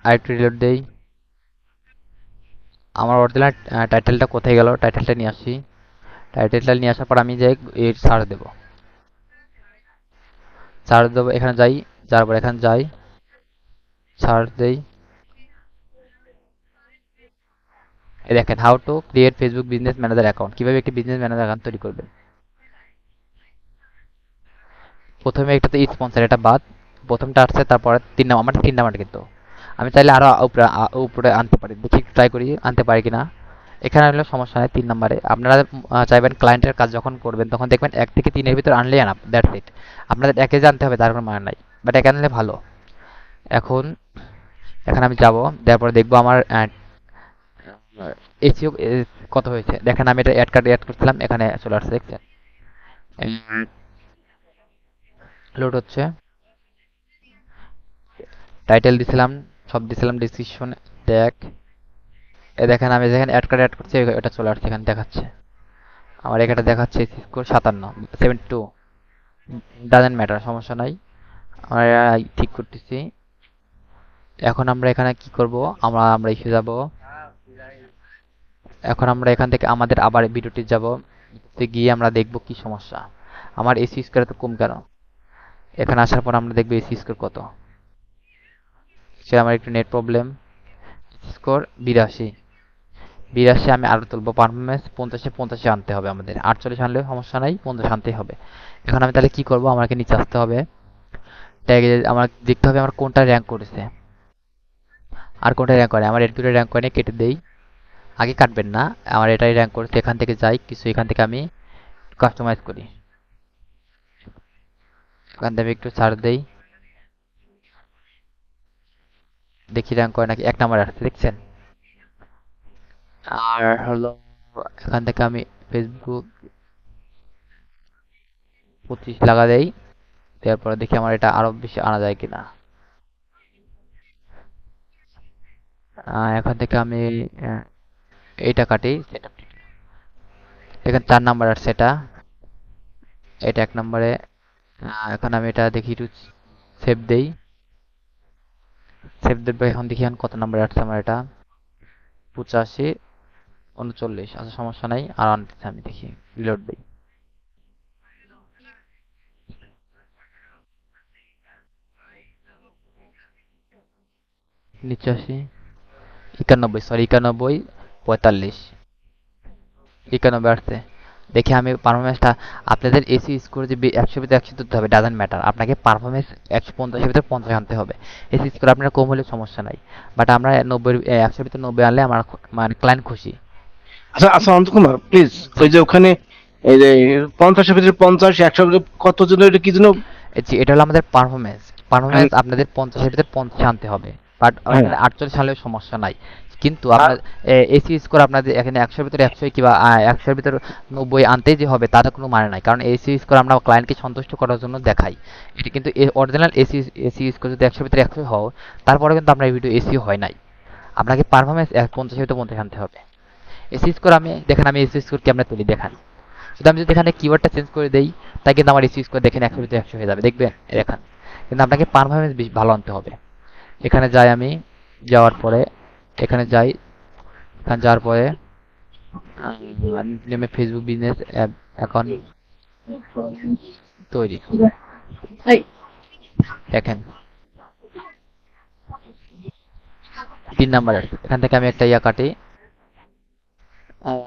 আর একটু রিলোড দেই। আমার অরিজিনাল টাইটেলটা কোথায় গেল, টাইটেলটা নিয়ে আসি। টাইটেলটা নিয়ে আসার পর আমি যাই সার্চ দেবো, এখানে যাই, যার পর এখানে যাই, সার্চ দেই। এই দেখেন how to create Facebook business manager account, কিভাবে একটি বিজনেস ম্যানেজার অ্যাকাউন্ট তৈরি করবেন। প্রথমে এটাতে স্পন্সর এটা বাদ, প্রথমটা আসছে, তারপরে 3 নাম্বার, আমার 3 নাম্বার কিন্তু আমি চাইলে আরো উপরে আনতে পারি, দেখি ট্রাই করি আনতে পারি কিনা। এখানে হলে সমস্যা নেই। 3 নাম্বারে আপনারা চাইবেন ক্লায়েন্টের কাজ যখন করবেন তখন দেখবেন 1 থেকে 3-এর ভিতর আনলেই আনাপ, দ্যাটস ইট। আপনাদের একে জানতে হবে তার কোনো মানে নাই, বাট একে আনলে ভালো। এখন এখানে আমি যাব, তারপরে দেখবো আমার এসইও কত হয়েছে। দেখেন আমি এটা অ্যাড করছিলাম, এখানে চলে আসছে, দেখছেন লোড হচ্ছে। টাইটেল দিছিলাম, সব দিছিলাম, ডিসক্রিপশন ট্যাগ। দেখেন আমি যেখানে অ্যাড করছি এটা চলে আসছে, এখানে দেখাচ্ছে আমার, এখানে দেখাচ্ছে স্কোর 72। ডাজেন্ট ম্যাটার, সমস্যা নাই, আমরা ঠিক করতেছি। এখন আমরা এখানে কি করব, আমরা এসে যাব। এখন আমরা এখান থেকে আমাদের আবার ভিডিওটি যাব, গিয়ে আমরা দেখব কি সমস্যা, আমার এসি স্কোর তো কম কেন। এখানে আসার পর আমরা দেখব এসি স্কোর কত। সে আমার একটু নেট প্রবলেম। স্কোর 82। আমি আরো তুলবো, পারফরমেন্স 50-50 আনতে হবে আমাদের, 48 আনলেও সমস্যা নাই, 50 আনতেই হবে। এখন আমি তাহলে কি করব, আমাকে নিচে আসতে হবে, ট্যাগে আমার দেখতে হবে আমার কোনটা র্যাঙ্ক করেছে আর কোনটা র্যাঙ্ক করে। আমার এর দুটো র্যাঙ্ক করে কেটে দেই, আগে কাটবেন না, আমার এটাই র্যাঙ্ক করেছে। এখান থেকে যাই কিছু, এখান থেকে আমি কাস্টমাইজ করি। এখান থেকে একটু সার্চ দেই, দেখি র্যাঙ্ক করে নাকি। 1 নাম্বার আসছে দেখছেন। আর হলো এখান থেকে আমি ফেসবুক 25 লাগা দেই, তারপরে দেখি আমার এটা আরো বেশি আনা যায় কিনা। এখান থেকে আমি আহ, এইটা কাটি, এখানে 4 নাম্বার আসছে, এটা 1 নম্বরে। এখন আমি এটা দেখি একটু সেভ দেই, সেভ দেব। এখন দেখি এখন কত নাম্বার আসছে আমার এটা, 85, 39। আচ্ছা সমস্যা নাই, আর আনতেছি আমি, দেখি রিলোড দেই। নিচে আসি, 91, সরি 91, 45, 91 আসছে। দেখি আমি পারফরমেন্সটা, আপনাদের এসি স্কোর যে 100 ভিতরে 100 তুলতে হবে, ডাজন্ট ম্যাটার, আপনাকে পারফরমেন্স 150 ভিতরে 50 আনতে হবে। এসি স্কোর আপনার কম হলে সমস্যা নাই, বাট আমরা 90, 100 ভিতরে 90 আনলে আমার মানে ক্লায়েন্ট খুশি। আচ্ছা আচ্ছা, অন্ত কুমার প্লিজ, জি, ওই যে ওখানে এই যে 50-এর ভিতরে 50, 100 কত জন, এটা কি জন্য? জি, এটা হলো আমাদের পারফরমেন্স। আমি- পারফরমেন্স আপনাদের 50 এর ভিতরে 50 আনতে হবে, বাট হ্যাঁ। এখানে 48 আনলেও সমস্যা নাই। কিন্তু আর আপনার এসি স্কোর আপনাদের এখানে 100 এর ভিতরে 100 কিংবা 100 এর ভিতরে 90 আনতেই যে হবে তার কোনো মানে নাই, কারণ এসি স্কোর আমরা ক্লায়েন্টকে সন্তুষ্ট করার জন্য দেখাই। এটা কিন্তু অরিজিনাল এসি এসি স্কোর যদি 100 এর ভিতরে 100 হও, তারপরে কিন্তু আপনার এই ভিডিও এসি হয় নাই। আপনাকে পারফরমেন্স 50 এর ভিতরে 50 আনতে হবে। এসি স্কোর আমি দেখেন, আমি এসি স্কোর কেমনে তুলি দেখেন। যদি আমি যদি এখানে কিওয়ার্ডটা চেঞ্জ করে দেই, তাই কিন্তু আমার এসি স্কোর দেখেন 100 ভিতরে 100 হয়ে যাবে, দেখবেন দেখেন। কিন্তু আপনাকে পারফরমেন্স বেশি ভালো আনতে হবে। এখানে যাই আমি, যাওয়ার পরে এখানে যাই, এখানে যাওয়ার পরে নেমে ফেসবুক বিজনেস অ্যাকাউন্ট তৈরি, দেখেন 3 নাম্বার। এখান থেকে আমি একটা ইয়া কাটি, আহ,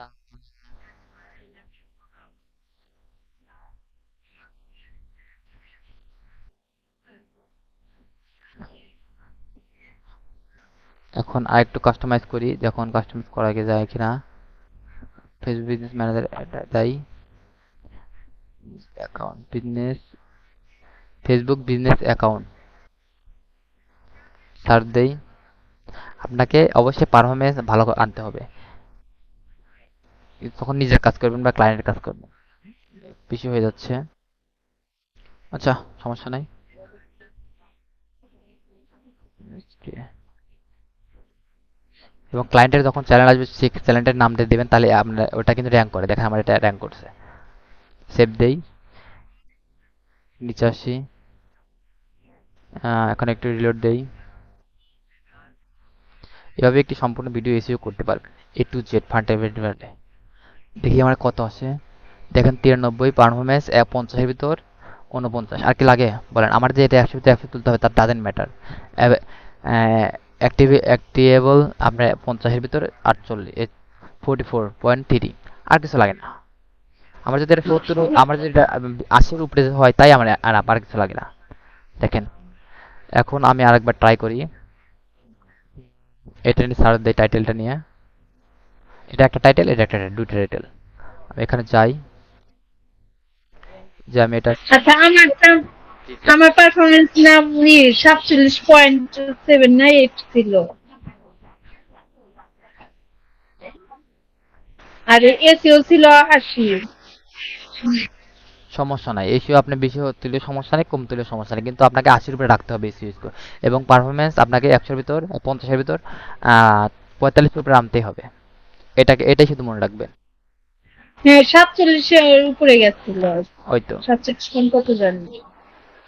এখন আরেকটু কাস্টমাইজ করি, যখন কাস্টমাইজ করা আগে যায় কিনা। ফেসবুক বিজনেস ম্যানেজার যাই, account business, Facebook business account search দেই। আপনাকে অবশ্যই পারফরমেন্স ভালো আনতে হবে, তখন নিজের কাজ করবেন বা ক্লায়েন্টের কাজ করবেন। বেশি হয়ে যাচ্ছে, আচ্ছা সমস্যা নাই। এবং ক্লায়েন্টের যখন চ্যানেল আসবে সেই চ্যানেলটার নামটা দিবেন, তাহলে আপনার ওটা কিন্তু র্যাঙ্ক করে, দেখেন আমার এটা র্যাঙ্ক করছে। সেভ দেই, নিচে আসি, এখন একটু রিলোড দেই। এভাবে একটি সম্পূর্ণ ভিডিও এসিও করতে পারবেন, A to Z ফান্ডামেন্টালে। দেখি আমার কত আছে, দেখেন 93, পারফরমেন্স 50 এর ভিতর 49। আর কি লাগে বলেন? আমার যে এটা 100 ভিতরে 100 তুলতে হবে তার ডাজেন্ট ম্যাটার। অ্যাক্টিভেবল আপনার 50 এর ভিতর 48, 44.3। আর কিছু লাগে না। আমার যদি এটা 70, আমার যদি এটা 80-এর উপরে হয়, তাই আমার আর কিছু লাগে না। দেখেন, এখন আমি আরেকবার ট্রাই করি, এটা নিয়ে সার্চ দেই, টাইটেলটা নিয়ে। এটা একটা টাইটেল, এটা একটা টাইটেল, দুইটা টাইটেল। আমি এখানে যাই, যে আমি এটা, আচ্ছা, আমার পারফরমেন্স নাম 47.7 ছিল, আর এসিও ছিল 80। সমস্যা নাই, এসিও আপনি বেশি তুলে সমস্যা নেই, কম তুলে সমস্যা নেই, কিন্তু আপনাকে 80-এর উপরে রাখতে হবে এসিও স্কোর। এবং পারফরমেন্স আপনাকে 100-এর ভিতর 50-এর ভিতর 45-এর উপরে আনতেই হবে। এটাই শুধু মনে রাখবেন। হ্যাঁ, 47-এর উপরে গেছিল, ওই তো, 47 কত জানি।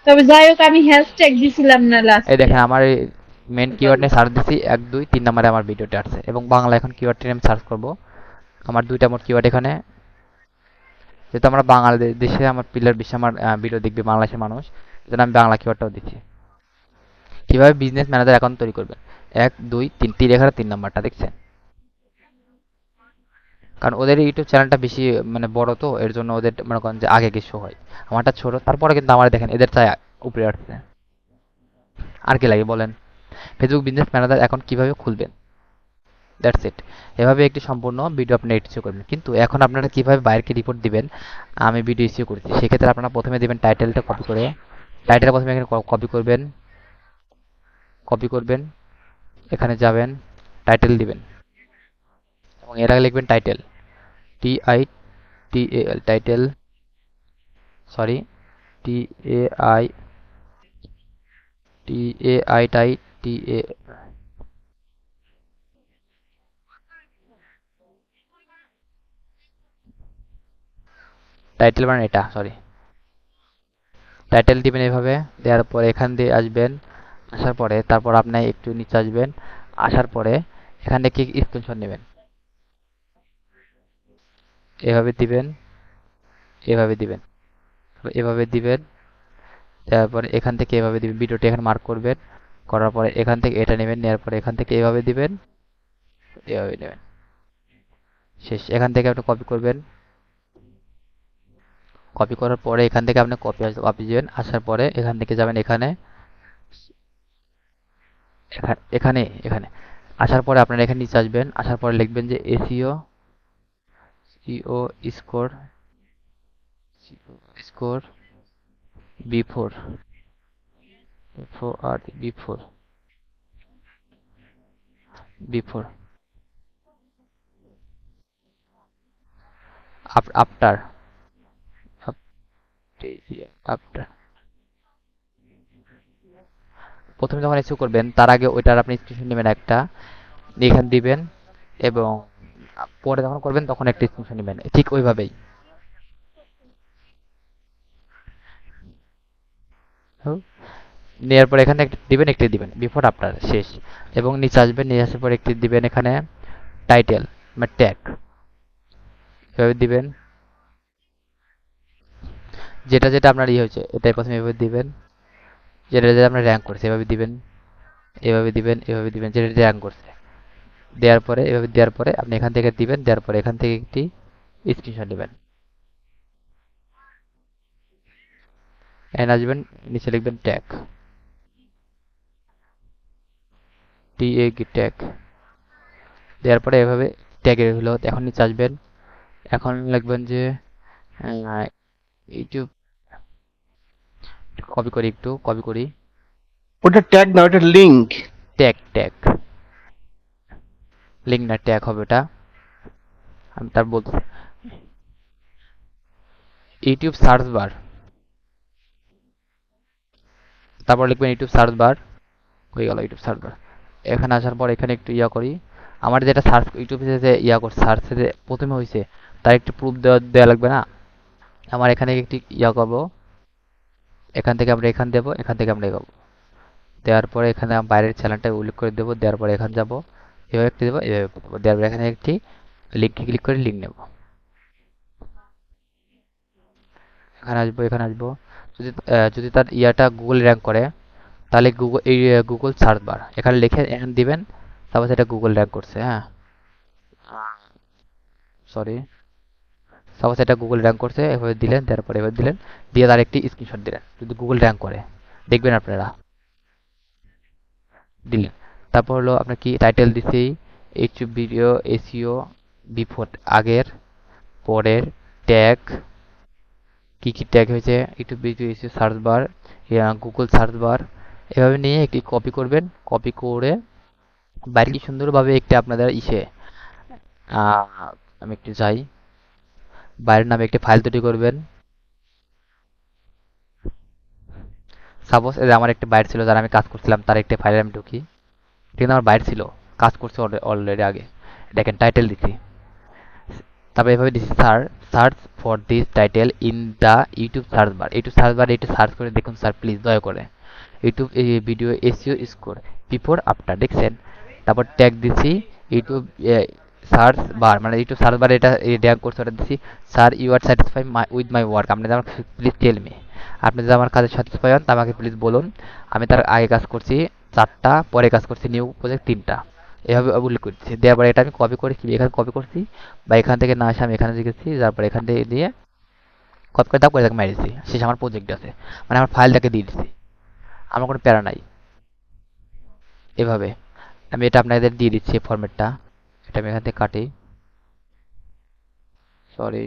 তবে যাই হোক, আমি হ্যাশট্যাগ দিছিলাম না এই লাস্টে। দেখেন আমার এই মেন কিওয়ার্ড নিয়ে সার্চ দিছি, 1, 2, 3 নম্বরে আমার ভিডিওটা আসছে। এবং বাংলা এখন কিওয়ার্ডটি আমি সার্চ করব। আমার দুইটা মোট কিওয়ার্ড এখানে, যেহেতু আমরা বাংলাদেশে, আমার পিলার বিশ্বে আমার ভিডিও দেখবে বাংলাদেশের মানুষ, সেজন্য আমি বাংলা কিওয়ার্ডটাও দিচ্ছি। কিভাবে বিজনেস ম্যানেজার অ্যাকাউন্ট তৈরি করবেন, 1, 2, 3, এখানে 3 নাম্বারটা দেখছেন। কারণ ওদের ইউটিউব চ্যানেলটা বেশি মানে বড়, তো এর জন্য ওদের মনে করেন যে আগে কিছু হয়, আমারটা ছোট, তারপরে কিন্তু আমার দেখেন এদের চাই উপরে আসছে। আর কি লাগে বলেন? ফেসবুক বিজনেস ম্যানেজার অ্যাকাউন্ট কিভাবে খুলবেন? That's it. এভাবে একটি সম্পূর্ণ ভিডিও আপনি ইস্যু করবেন। কিন্তু এখন আপনারা কিভাবে বাইরকে রিপোর্ট দিবেন, আমি ভিডিও ইস্যু করছি। সেক্ষেত্রে আপনারা প্রথমে দিবেন টাইটেলটা কপি করে, টাইটেল প্রথমে এখানে কপি করবেন, এখানে যাবেন, টাইটেল দিবেন এবং এর আগে লিখবেন title, TITAL, title, sorry, TAI, TAI, title মানে এটা, সরি, টাইটেল দিবেন এভাবে। দেওয়ার পরে এখান দিয়ে আসবেন, আসার পরে তারপর আপনি একটু নিচে আসবেন, আসার পরে এখান থেকে স্ক্রিনশট নেবেন, এভাবে দিবেন, এভাবে দিবেন, এভাবে দিবেন। তারপরে এখান থেকে এভাবে দিবেন, ভিডিওটি এখানে মার্ক করবেন, করার পরে এখান থেকে এটা নেবেন, নেওয়ার পরে এখান থেকে এভাবে দিবেন, এভাবে নেবেন, শেষ। এখান থেকে আপনি কপি করবেন, কপি করার পরে এখান থেকে আপনি কপি দিবেন, আসার পরে এখান থেকে যাবেন এখানে, এখানে এখানে আসার পরে আপনারা এখানে নিচে আসবেন, আসার পরে লিখবেন যে SEO SEO score, score before, before, before, after, after. প্রথমে যখন ইস্যু করবেন তার আগে ওইটার আপনি স্ক্রিনশট নেবেন একটা, এখানে দিবেন, এবং পরে যখন করবেন তখন একটা স্ক্রিনশট নেবেন, ঠিক ওইভাবেই। হুম। নেওয়ার পরে এখানে একটি দিবেন বিফোর আফটার, শেষ। এবং নিচে আসবেন, নিয়ে আসার পরে একটি দিবেন এখানে টাইটেল মানে ট্যাগ, এভাবে দিবেন, যেটা যেটা আপনার ইয়ে হয়েছে এটাই প্রথমে এভাবে দিবেন, যেটা যেটা আপনার র্যাঙ্ক করছে এভাবে দিবেন, এভাবে দিবেন, এভাবে দিবেন, যেটা র্যাঙ্ক করছে। দেওয়ার পরে এভাবে দেওয়ার পরে আপনি এখান থেকে দিবেন, দেওয়ার পরে এখান থেকে একটি স্ক্রিনশট নেবেন, এখানে আসবেন, নিচে লিখবেন ট্যাগ, ট্যাগ। দেওয়ার পরে এভাবে ট্যাগের হলো, এখন নিচে আসবেন, এখন লিখবেন যে ইউটিউব, কপি করি, ওটা ট্যাগ না, ওটা লিংক। ট্যাগ, লিঙ্ক না ট্যাগ হবে ওটা, আমি তার বলছি। ইউটিউব সার্চ বার, তারপর লিখবেন ইউটিউব সার্চ বার, হয়ে গেল ইউটিউব সার্চ বার। এখানে আসার পর এখানে একটু ইয়া করি, আমার যেটা সার্চ ইউটিউবে যে ইয়া করছে সার্চে যে প্রথমে হয়েছে তার একটু প্রুফ দেওয়া লাগবে না। আমার এখানে একটি ইয়া করবো, এখান থেকে আমরা এখান দেবো, এখান থেকে আমরা এগোবো, দেওয়ার পরে এখানে বাইরের চ্যানেলটা উল্লেখ করে দেবো, দেওয়ার পরে এখানে যাবো, এভাবে একটি দেবো, এভাবে দেবো, দেওয়ার পরে এখানে একটি লিঙ্কে ক্লিক করে লিঙ্ক নেব, এখানে আসবো। যদি যদি তার ইয়াটা গুগল র্যাঙ্ক করে তাহলে গুগল সার্চ বার এখানে লিখে এখানে দিবেন, তারপর সেটা গুগল র্যাঙ্ক করছে, হ্যাঁ, সরি, সাপোজ এটা গুগল র্যাঙ্ক করছে, এভাবে দিলেন, তারপরে এভাবে দিলেন, দিয়ে তার একটি স্ক্রিনশট দিলেন, যদি গুগল র্যাঙ্ক করে দেখবেন আপনারা, দিলেন। তারপর হলো আপনার কি টাইটেল দিছি, ইউটিউব ভিডিও এসইও বিফোর, আগের, পরের, ট্যাগ, কি কি ট্যাগ হয়েছে, YouTube video SEO search bar, Google search bar, এভাবে নিয়ে একটি কপি করবেন, কপি করে বাইরে কি সুন্দরভাবে একটি আপনাদের ইসে, আমি একটু যাই, বাইরের নামে একটি ফাইল তৈরি করবেন। সাপোজ আমার একটা বাইর ছিল যারা আমি কাজ করছিলাম, তার একটা ফাইলে আমি ঢুকি, ঠিক আছে, আমার বাইর ছিল, কাজ করছে অলরেডি আগে, দেখেন টাইটেল দিচ্ছি, তারপরে এভাবে দিচ্ছি search for this title in the YouTube search bar, YouTube search bar এটা সার্চ করে দেখুন স্যার প্লিজ দয়া করে, YouTube video SEO score before after, দেখছেন। তারপর ট্যাগ দিচ্ছি ইউটিউব সার্চ বার, মানে ইউটিউব সার্চ বার এটা র্যাঙ্ক করছে, ওটা দিচ্ছি sir you are satisfy with my work, আপনি আমার প্লিজ টেল মি, আপনি যদি আমার কাজে স্যাটিসফাই হন তা আমাকে প্লিজ বলুন, আমি তার আগে কাজ করছি 4টা, পরে কাজ করছি নিউ প্রজেক্ট 3টা, এভাবে উল্লেখ করছি। দেওয়ার পরে এটা আমি কপি করেছি, এখানে কপি করছি, বা এখান থেকে না আসে আমি এখানে লিখেছি, তারপরে এখান থেকে দিয়ে কপি করে দাও করে তাকে মেরেছি, শেষ, আমার প্রজেক্ট আছে, মানে আমার ফাইলটাকে দিয়ে দিচ্ছি, আমার কোনো প্যারা নাই। এভাবে আমি এটা আপনাদের দিয়ে দিচ্ছি ফরম্যাটটা, এটা আমি এখান থেকে কাটি, সরি।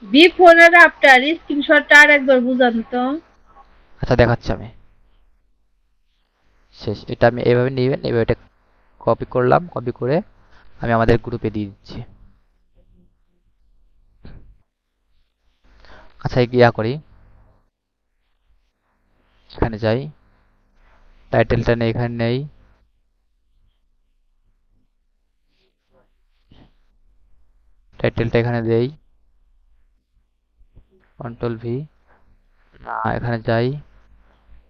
বিফোর আর আফটার স্ক্রিনশটটা আর একবার বুঝান তো। আচ্ছা দেখাচ্ছি আমি, শেষ। এটা আমি এইভাবে নেবেন, এইভাবে এটা কপি করলাম, কপি করে আমি আমাদের গ্রুপে দিয়ে দিচ্ছি। আচ্ছা ইয়া করি, এখানে যাই, টাইটেলটা নেই, এখানে নেই, টাইটেলটা এখানে দেই, কন্ট্রোল ভি, না এখানে যাই,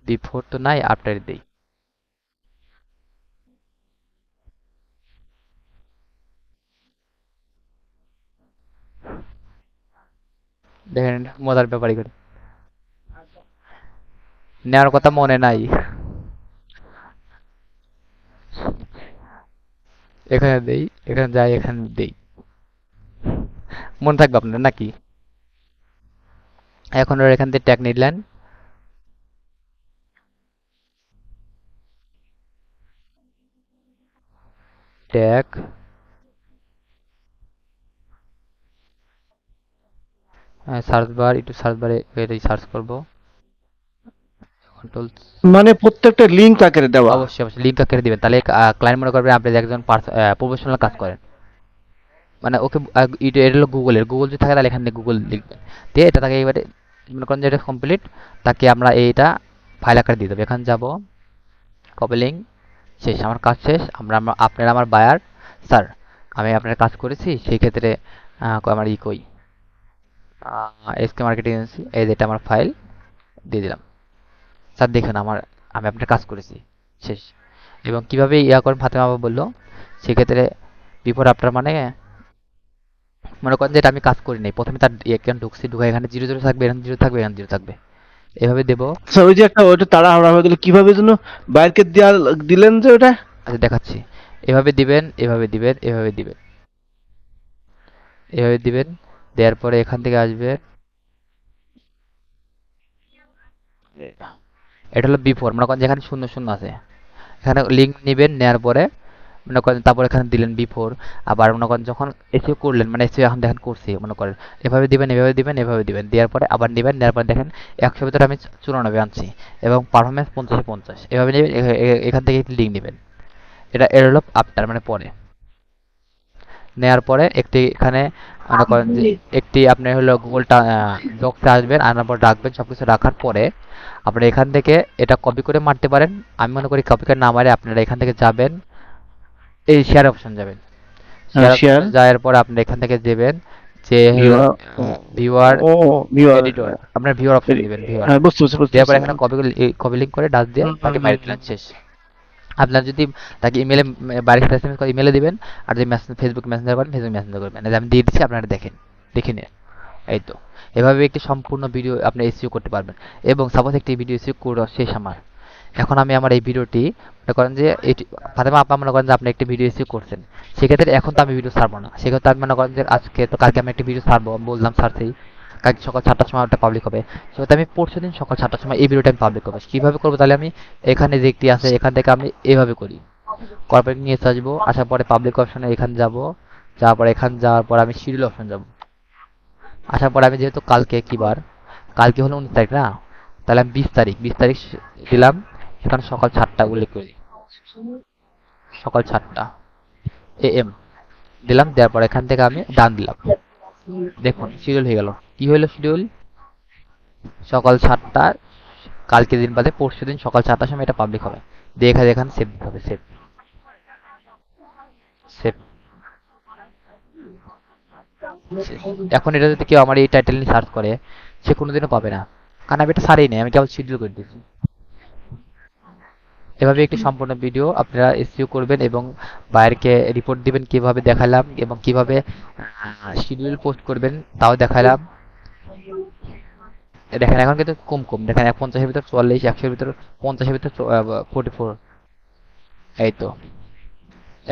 বিফোর তো নাই, আফটার দেই। দেখেন মজার ব্যাপারই করে, নেওয়ার কথা মনে নাই, এখানে দেই, এখানে যাই, এখানে দেই, মনে থাকবে আপনার নাকি? এখন ওর এখান থেকে ট্যাগ নিলেন, ট্যাগ, সার্চ বার, একটু সার্চ বারে এটাই সার্চ করব, কন্ট্রোল। মানে প্রত্যেকটা লিঙ্ক আকারে দেওয়া। অবশ্যই অবশ্যই লিঙ্কটা কেটে দিবেন, তাহলে ক্লায়েন্ট মনে করবেন আপনি যে একজন প্রফেশনাল কাজ করেন। মানে ওকে এটা হলো গুগলের, গুগল যদি থাকে তাহলে এখান থেকে গুগল লিখবেন, দিয়ে এটা তাকে এবারে মনে করেন যে এটা কমপ্লিট, তাকে আমরা এইটা ফাইল আকারে দিয়ে দেবো। এখানে যাব, কপি লিঙ্ক, শেষ, আমার কাজ শেষ। আপনার আমার বায়ার, স্যার আমি আপনার কাজ করেছি, সেই ক্ষেত্রে আমার কই এসকে মার্কেটিং এজেন্সি, এই যেটা আমার ফাইল দিয়ে দিলাম। স্যার দেখুন আমি আপনার কাজ করেছি, শেষ। এবং কিভাবে ইয়া করেন ফাতেমা আপা বললো, সেক্ষেত্রে বিফোর আফটার মানে মনে করেন যে এটা আমি কাজ করি নাই, প্রথমে তার এখানে ঢুকছি, ঢুকে এখানে 0 0 থাকবে, এখানে 0 থাকবে, এখানে 0 থাকবে, এভাবে দেবো। আচ্ছা ওই যে একটা ওইটা তাড়াহুড়া হয়ে গেল, কিভাবে যেন বাইরকে দিলেন যে ওটা? আচ্ছা দেখাচ্ছি, এভাবে দিবেন, এভাবে দিবেন, এভাবে দিবেন, এভাবে দিবেন, দেওয়ার পরে এখান থেকে আসবে, এটা হলো বিফোর, মনে করেন যেখানে 0 0 আছে, এখানে লিঙ্ক নেবেন, নেওয়ার পরে মনে করেন তারপর এখানে দিলেন বিফোর। আবার মনে করেন যখন এসিও করলেন, মানে এসিও এখন দেখেন করছি, মনে করেন এভাবে দিবেন, এভাবে দিবেন, এভাবে দিবেন, দেওয়ার পরে আবার নেবেন, নেওয়ার পরে দেখেন 100 ভিতরে আমি 94 আনছি, এবং পারফরমেন্স 50-50, এভাবে নেবেন, এখান থেকে লিঙ্ক নেবেন। এটা এর হলো আফটার মানে পরে। নেওয়ার পরে একটি এখানে মনে করেন যে একটি আপনার হলো গুগলটা ডক্সে আসবেন, আনার পর রাখবেন, সবকিছু রাখার পরে আপনি এখান থেকে এটা কপি করে মারতে পারেন। আমি মনে করি কপি করে না মারে আপনারা এখান থেকে যাবেন, এই শেয়ার অপশন যাবেন, শেয়ার শেয়ার অপশনে যাওয়ার পরে আপনি এখান থেকে দেবেন যে ভিউয়ার ও ভিউয়ার, এডিটর, আপনার ভিউয়ার অপশন দিবেন, ভিউয়ার হ্যাঁ বুঝতে পারছি বুঝতে দেওয়ার পরে পারছি। এখানে কপি লিঙ্ক করে ডাচ দিয়ে তাকে মেরে দিলেন, শেষ। আপনার যদি তাকে ইমেলে, বাড়ির সাথে এসএমএস করে ইমেলে দিবেন, আর যদি ফেসবুক মেসেঞ্জার করেন ফেসবুক মেসেঞ্জার করবেন, এই যে আমি দিয়ে দিচ্ছি, আপনারা দেখেন, দেখে নিন। এই তো, এভাবে একটি সম্পূর্ণ ভিডিও আপনি এসইও করতে পারবেন। এবং সাপোজ একটি ভিডিও এসইও করা শেষ আমার, এখন আমি আমার এই ভিডিওটি মনে করেন যে এটি ফাতেমা আপা মনে করেন যে আপনি একটি ভিডিও এসইও করছেন, সেক্ষেত্রে এখন তো আমি ভিডিও ছাড়বো না, সেক্ষেত্রে আমি মনে করেন যে আজকে তো কালকে আমি একটি ভিডিও ছাড়বো, আমি বললাম ছাড়তেই, কালকে সকাল 7টার সময় ওটা পাবলিক হবে, সেক্ষেত্রে আমি পরশু দিন সকাল 7টার সময় এই ভিডিওটা আমি পাবলিক করবো। কীভাবে করবো তাহলে, আমি এখানে যে একটি আছে এখান থেকে আমি এইভাবে করি, কর্পোরেট নিয়ে আসবো, আসার পরে পাবলিক অপশনে এখানে যাব, যাওয়ার পরে এখানে যাওয়ার পর আমি শিডিউল অপশন যাব, আসার পরে আমি যেহেতু কালকে কি বার, কালকে হলো 19 তারিখ না, তাহলে আমি 20 তারিখ, 20 তারিখ দিলাম, এখানে সকাল 7টা উল্লেখ করি, সকাল 7টা AM দিলাম, দেওয়ার পর এখান থেকে আমি ডান দিলাম, দেখুন শিডিউল হয়ে গেল। কি হলো শিডিউল? সকাল 7টা, কালকে দিন বাদে পরশু দিন সকাল 7টার সময় এটা পাবলিক হবে, দেখে এখানে সেভ দিতে হবে, সেভ, সেভ। এখন এটা যদি কেউ আমার এই টাইটেল নিয়ে সার্চ করে, সে কোনোদিনও পাবে না, কারণ আমি এটা সারিই নাই, আমি কেবল শিডিউল করে দিয়েছি। এভাবে একটি সম্পূর্ণ ভিডিও আপনারা এসইও করবেন এবং বায়ারকে রিপোর্ট দিবেন, কিভাবে দেখালাম, এবং কিভাবে শিডিউল পোস্ট করবেন তাও দেখালাম। দেখেন এখন কিন্তু কম কম, দেখেন 50-এর ভিতর 44, 100-এর ভিতর 50-এর ভিতর 44, এই তো।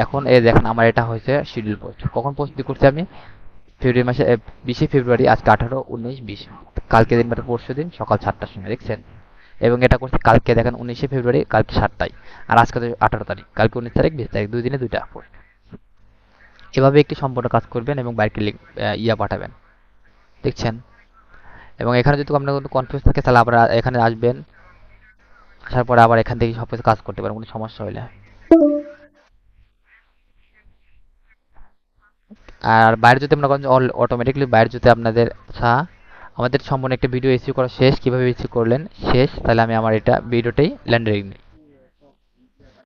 এখন এই দেখেন আমার এটা হয়েছে শিডিউল পোস্ট, কখন পোস্ট করছি আমি? ফেব্রুয়ারি মাসে 20শে ফেব্রুয়ারি, আজকে 18, 19, 20। কালকে দিন মানে পরশু দিন সকাল 7টার সময়, দেখছেন? এবং এটা করছি কালকে, দেখেন 19শে ফেব্রুয়ারি, কালকে 7টায়। আর আজকে তো 18 তারিখ, কালকে 19 তারিখ, 20 তারিখ, 2 দিনে 2টা পোস্ট। এভাবে একটি সম্পূর্ণ কাজ করবেন এবং বাইরকে লিঙ্ক পাঠাবেন, দেখছেন? এবং এখানে যদি আপনার কোনো কনফিউজ থাকে তাহলে আবার এখানে আসবেন, আসার পরে আবার এখান থেকে সব কিছু কাজ করতে পারেন কোনো সমস্যা হলে। আর বাইরে যদি আমরা অটোমেটিকলি বাইরে যদি আপনাদের আচ্ছা, আমাদের সম্পূর্ণ একটা ভিডিও ইস্যু করা শেষ, কিভাবে ইস্যু করলেন শেষ, তাহলে আমি আমার এটা ভিডিওটাই ল্যান্ডারিং